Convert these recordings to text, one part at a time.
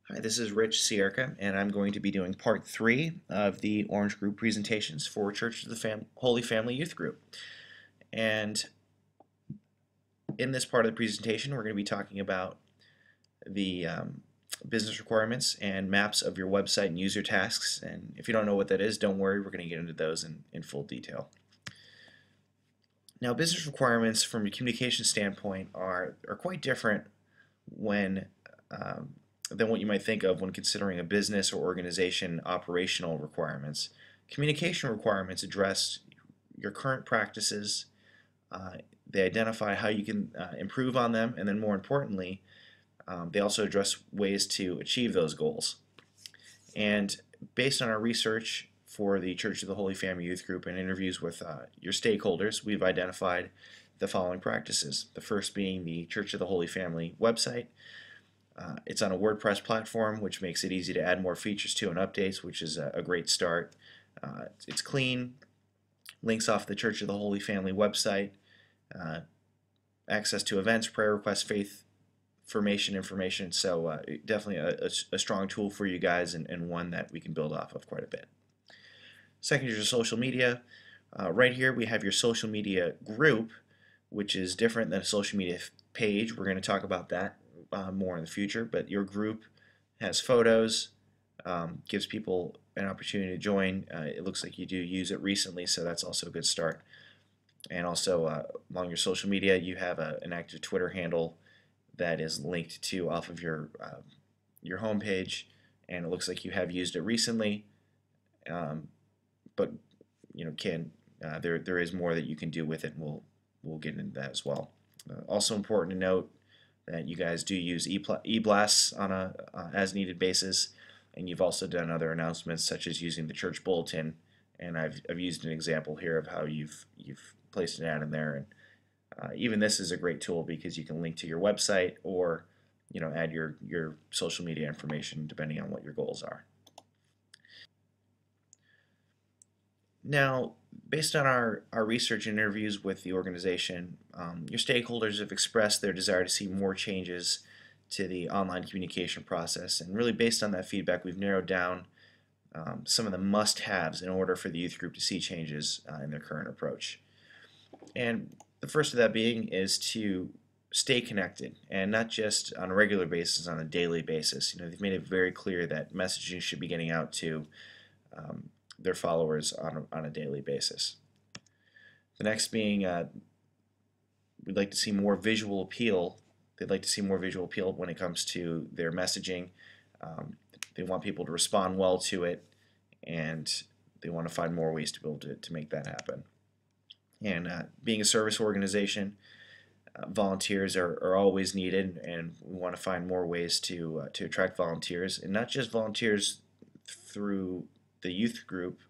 Hi, this is Rich Scierka, and I'm going to be doing part 3 of the Orange Group presentations for Church of the Holy Family Youth Group. And in this part of the presentation, we're going to be talking about the business requirements and maps of your website and user tasks. And if you don't know what that is, don't worry, we're going to get into those in full detail. Now, business requirements from a communication standpoint are quite different when than what you might think of when considering a business or organization operational requirements. Communication requirements address your current practices, they identify how you can improve on them, and then more importantly, they also address ways to achieve those goals. And based on our research for the Church of the Holy Family Youth Group and interviews with your stakeholders, we've identified the following practices. The first being the Church of the Holy Family website. It's on a WordPress platform, which makes it easy to add more features to and updates, which is a great start. It's clean, links off the Church of the Holy Family website, access to events, prayer requests, faith formation information. So definitely a strong tool for you guys, and one that we can build off of quite a bit. Second is your social media. Right here we have your social media group, which is different than a social media page. We're going to talk about that more in the future, but your group has photos, gives people an opportunity to join. It looks like you do use it recently, so that's also a good start. And also along your social media, you have an active Twitter handle that is linked to off of your homepage, and it looks like you have used it recently. But there is more that you can do with it, and we'll get into that as well. Also important to note that you guys do use e-blasts on a as needed basis, and you've also done other announcements such as using the church bulletin, and I've used an example here of how you've placed an ad in there, and even this is a great tool because you can link to your website or add your social media information depending on what your goals are. Now, based on our research and interviews with the organization, your stakeholders have expressed their desire to see more changes to the online communication process. And really based on that feedback, we've narrowed down some of the must-haves in order for the youth group to see changes in their current approach. And the first of that being is to stay connected, and not just on a regular basis, on a daily basis. They've made it very clear that messaging should be getting out to their followers on a daily basis. The next being we'd like to see more visual appeal. They'd like to see more visual appeal when it comes to their messaging. They want people to respond well to it, and they want to find more ways to be able to make that happen. And being a service organization, volunteers are always needed, and we want to find more ways to attract volunteers, and not just volunteers through the youth group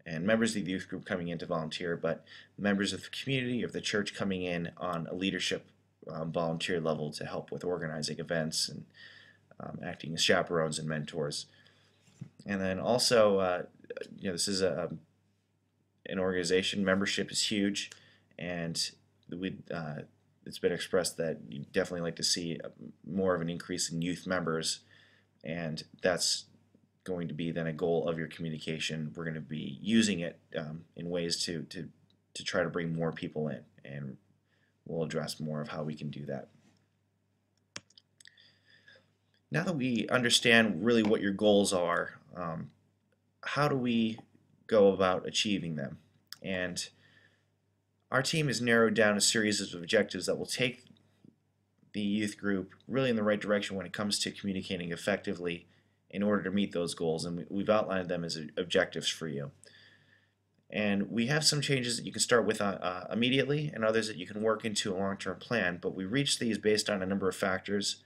and members of the youth group coming in to volunteer, but members of the community, of the church, coming in on a leadership volunteer level to help with organizing events and acting as chaperones and mentors. And then also, this is an organization. Membership is huge, and it's been expressed that you definitely like to see more of an increase in youth members, and that's going to be then a goal of your communication. We're going to be using it in ways to try to bring more people in, and we'll address more of how we can do that. Now that we understand really what your goals are, how do we go about achieving them? And our team has narrowed down a series of objectives that will take the youth group really in the right direction when it comes to communicating effectively in order to meet those goals, and we've outlined them as objectives for you. And we have some changes that you can start with immediately, and others that you can work into a long-term plan, but we reached these based on a number of factors,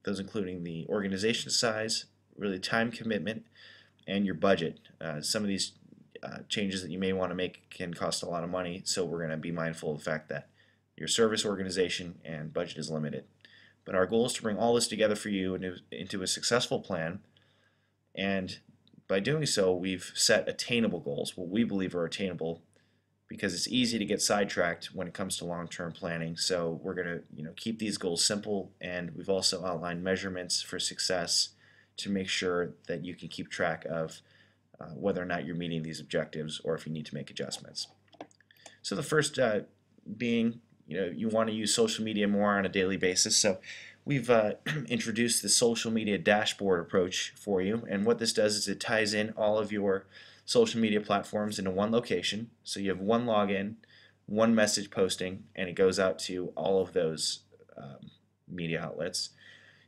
those including the organization size, really time commitment, and your budget. Some of these changes that you may want to make can cost a lot of money, so we're going to be mindful of the fact that your service organization and budget is limited. But our goal is to bring all this together for you into a successful plan, and by doing so, we've set attainable goals, what we believe are attainable because it's easy to get sidetracked when it comes to long-term planning. So we're going to keep these goals simple, and we've also outlined measurements for success to make sure that you can keep track of whether or not you're meeting these objectives or if you need to make adjustments. So the first being, you want to use social media more on a daily basis. So we've introduced the social media dashboard approach for you, and what this does is it ties in all of your social media platforms into one location. So you have one login, one message posting, and it goes out to all of those media outlets.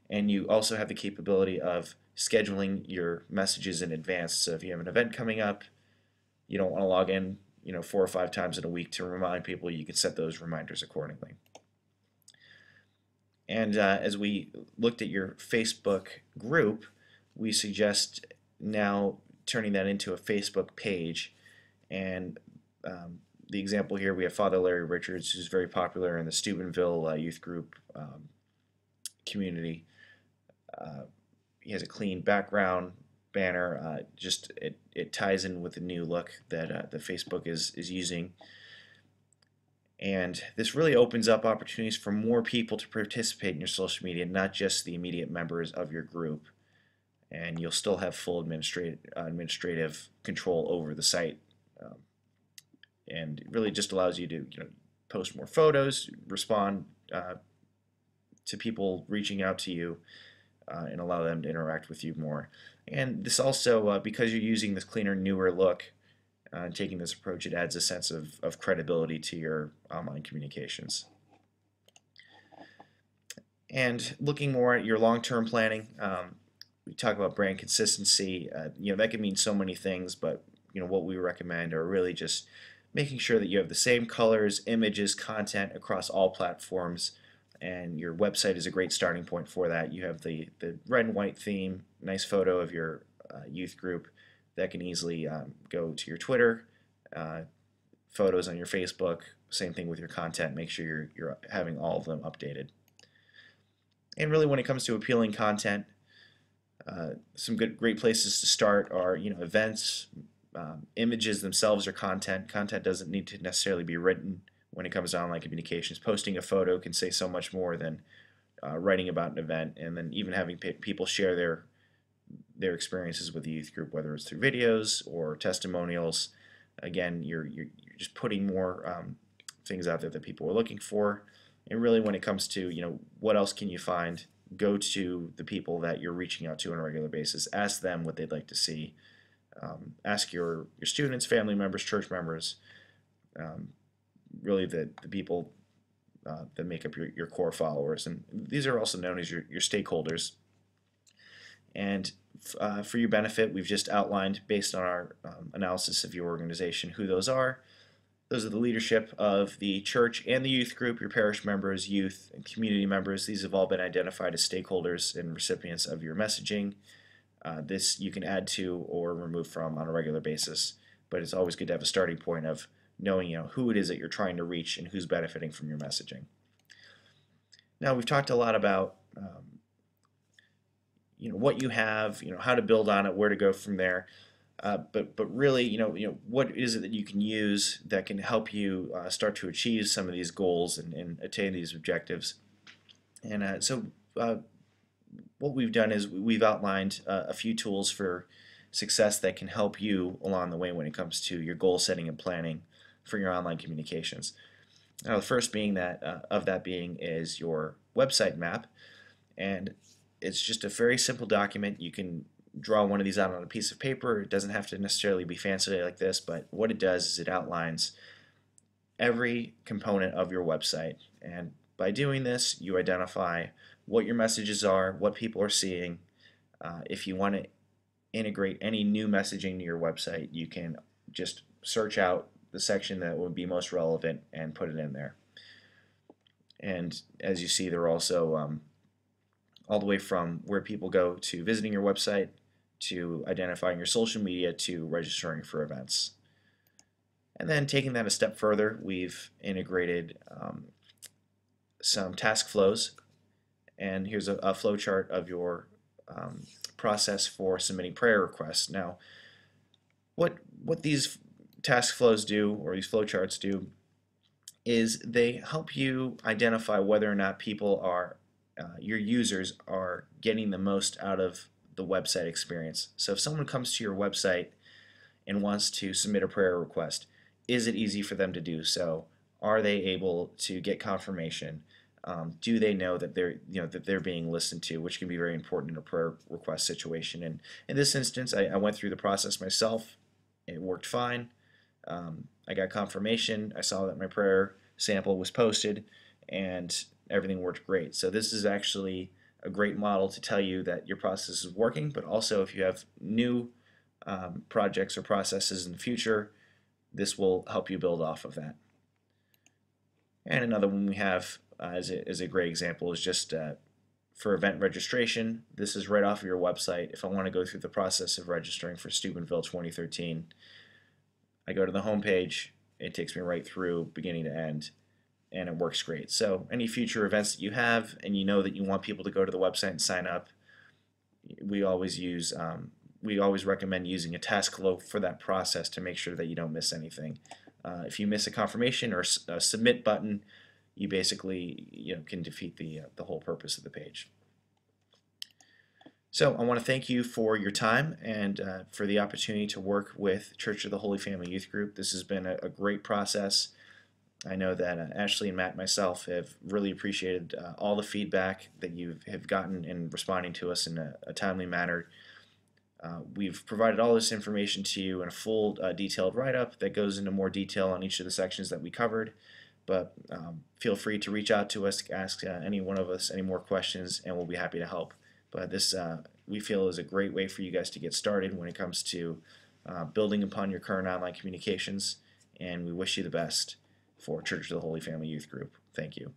And you also have the capability of scheduling your messages in advance. So if you have an event coming up, you don't want to log in 4 or 5 times in a week to remind people, you can set those reminders accordingly. And as we looked at your Facebook group, we suggest now turning that into a Facebook page. And the example here, we have Father Larry Richards, who's very popular in the Steubenville youth group community. He has a clean background banner. It ties in with the new look that the Facebook is using. And this really opens up opportunities for more people to participate in your social media, not just the immediate members of your group. And you'll still have full administrative control over the site. And it really just allows you to post more photos, respond to people reaching out to you, and allow them to interact with you more. And this also, because you're using this cleaner, newer look, and taking this approach, it adds a sense of credibility to your online communications. And looking more at your long-term planning, we talk about brand consistency. That can mean so many things, but what we recommend are really just making sure that you have the same colors, images, content across all platforms, and your website is a great starting point for that. You have the red and white theme, nice photo of your youth group that can easily go to your Twitter, photos on your Facebook, same thing with your content. Make sure you're having all of them updated. And really, when it comes to appealing content, some great places to start are events, images themselves are content. Content doesn't need to necessarily be written when it comes to online communications. Posting a photo can say so much more than writing about an event, and then even having people share their experiences with the youth group, whether it's through videos or testimonials. Again, you're just putting more things out there that people are looking for. And really, when it comes to what else can you find, go to the people that you're reaching out to on a regular basis. Ask them what they'd like to see. Ask your students, family members, church members, really the people that make up your core followers. And these are also known as your stakeholders. And for your benefit, we've just outlined, based on our analysis of your organization, who those are. Those are the leadership of the church and the youth group, your parish members, youth, and community members. These have all been identified as stakeholders and recipients of your messaging. This you can add to or remove from on a regular basis, but it's always good to have a starting point of knowing who it is that you're trying to reach and who's benefiting from your messaging. Now, we've talked a lot about what you have, how to build on it, where to go from there. But really, what is it that you can use that can help you start to achieve some of these goals and attain these objectives? And so what we've done is we've outlined a few tools for success that can help you along the way when it comes to your goal setting and planning for your online communications. Now, the first being that being is your website map, and it's just a very simple document. You can draw one of these out on a piece of paper. It doesn't have to necessarily be fancy like this, but what it does is it outlines every component of your website. And by doing this, you identify what your messages are, what people are seeing. If you want to integrate any new messaging to your website, you can just search out the section that would be most relevant and put it in there. And as you see, there are also all the way from where people go to visiting your website, to identifying your social media, to registering for events. And then taking that a step further, we've integrated some task flows. And here's a flow chart of your process for submitting prayer requests. Now, what these task flows do, or these flowcharts do, is they help you identify whether or not people are, your users are getting the most out of the website experience. So if someone comes to your website and wants to submit a prayer request, is it easy for them to do so? Are they able to get confirmation? Do they know that they're being listened to, which can be very important in a prayer request situation. And in this instance, I went through the process myself. It worked fine. I got confirmation. I saw that my prayer sample was posted, and everything worked great. So this is actually a great model to tell you that your process is working, but also if you have new projects or processes in the future, this will help you build off of that. And another one we have as a great example is just for event registration. This is right off of your website. If I want to go through the process of registering for Steubenville 2013, I go to the home page. It takes me right through beginning to end, and it works great. So any future events that you have and you know that you want people to go to the website and sign up, we always recommend using a task flow for that process to make sure that you don't miss anything. If you miss a confirmation or a submit button, you basically can defeat the whole purpose of the page. So I want to thank you for your time and for the opportunity to work with Church of the Holy Family Youth Group. This has been a great process. I know that Ashley and Matt and myself have really appreciated all the feedback that you have gotten in responding to us in a timely manner. We've provided all this information to you in a full detailed write-up that goes into more detail on each of the sections that we covered. But feel free to reach out to us, ask any one of us any more questions, and we'll be happy to help. But this, we feel, is a great way for you guys to get started when it comes to building upon your current online communications, and we wish you the best for Church of the Holy Family Youth Group. Thank you.